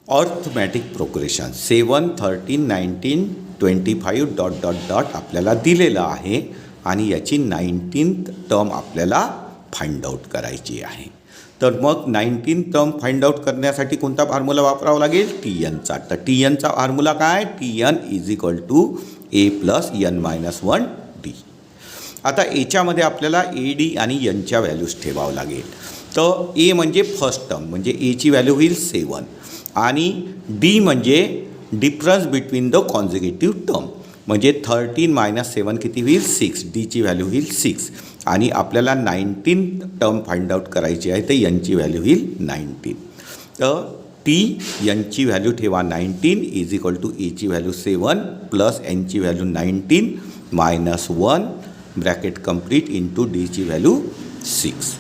Arithmetic progression 7, 13, 19, 25 dot dot dot आपल्याला दिलेलं आहे आणि याची 19th टर्म आपल्याला फाइंड आउट करायची आहे. तर मग 19th टर्म फाइंड आउट करण्यासाठी कोणता फॉर्म्युला वापरावा लागेल? TNचा. तर TNचा फॉर्म्युला काय? TN is equal to A plus N minus 1D. आता याच्यामध्ये आपल्याला AD आणि Nच्या व्हॅल्यूज ठेवावं लागेल. तर A म्हणजे फर्स्ट टर्म, म्हणजे Aची व्हॅल्यू होईल 7 आणि D म्हणजे difference between the consecutive term, म्हणजे 13 मायनस 7 किती होईल? 6. Dची व्हॅल्यू होईल 6 आणि आपल्याला 19th टर्म फाइंड आउट करायची आहे, तर Nची व्हॅल्यू होईल 19. तर Nची व्हॅल्यू ठेवा 19 इज इक्वल टू Aची व्हॅल्यू 7 प्लस Nची value 19 minus 1 bracket complete into Dची व्हॅल्यू 6.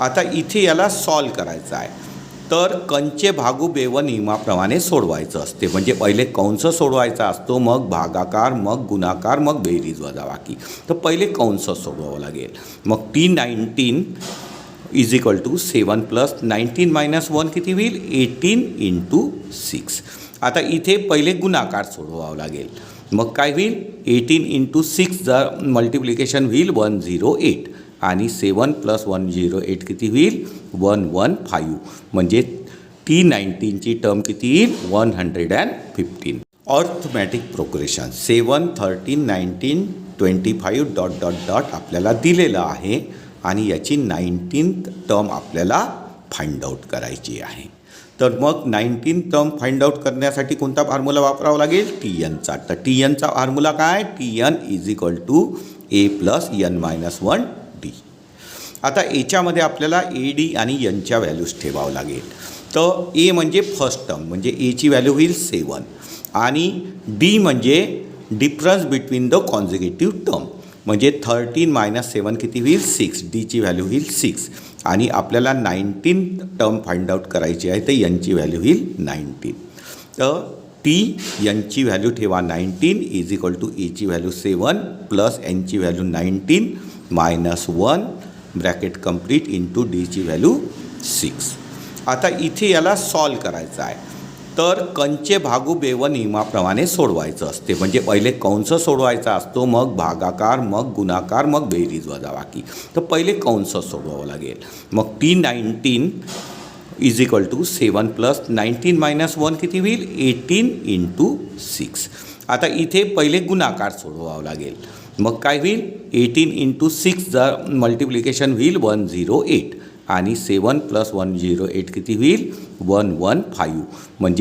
आता इथे याला सॉल्व करायचं आहे. तर कंचे भागू बेव नियमाप्रमाणे सोडवायचं असते, म्हणजे पहिले कंस सोडवायचा असतो, मग भागाकार, मग गुणाकार, मग बेरीज वजाबाकी. तर पहिले कंस सोडवावं लागेल. मग T19 is equal to 7 plus 19 minus 1 किती होईल? 18 इंटू 6. आता इथे पहिले गुणाकार सोडवावं लागेल. मग काय होईल? 18 इंटू 6 जर मल्टिप्लिकेशन होईल 108 आणि 7 प्लस 108 किती होईल? 115. म्हणजे T19ची टर्म किती येईल? 115. Arithmetic progression 7, 13, 19, 25 dot dot dot आपल्याला दिलेलं आहे आणि याची 19th टर्म आपल्याला फाइंड आउट करायची आहे. तर मग 19th टर्म फाइंड आउट करण्यासाठी कोणता फॉर्म्युला वापरावा लागेल? TNचा. तर TNचा फॉर्म्युला काय? TN is equal to A plus N minus 1D. आता याच्यामध्ये आपल्याला AD आणि Nच्या व्हॅल्यूज ठेवावं लागेल. तर A म्हणजे फर्स्ट टर्म, म्हणजे Aची व्हॅल्यू होईल 7 आणि D म्हणजे difference between the consecutive term, म्हणजे 13 मायनस 7 किती होईल? 6. Dची व्हॅल्यू होईल 6 आणि आपल्याला 19th टर्म फाइंड आउट करायची आहे, तर Nची व्हॅल्यू होईल 19. तर Nची व्हॅल्यू ठेवा 19 इज इक्वल टू Aची व्हॅल्यू 7 प्लस Nची value 19 minus 1 bracket complete into Dची व्हॅल्यू 6. आता इथे याला सॉल्व करायचं आहे. तर कंचे भागू बेव नियमाप्रमाणे सोडवायचं असते, म्हणजे पहिले कंस सोडवायचा असतो, मग भागाकार, मग गुणाकार, मग बेरीज वजाबाकी. तर पहिले कंस सोडवावं लागेल. मग T19 is equal to 7 plus 19 minus 1 किती होईल? 18 इंटू 6. आता इथे पहिले गुणाकार सोडवावं लागेल. मग काय होईल? 18 इंटू 6 जर मल्टिप्लिकेशन होईल 108 आणि 7 प्लस 108 किती होईल? 115. म्हणजे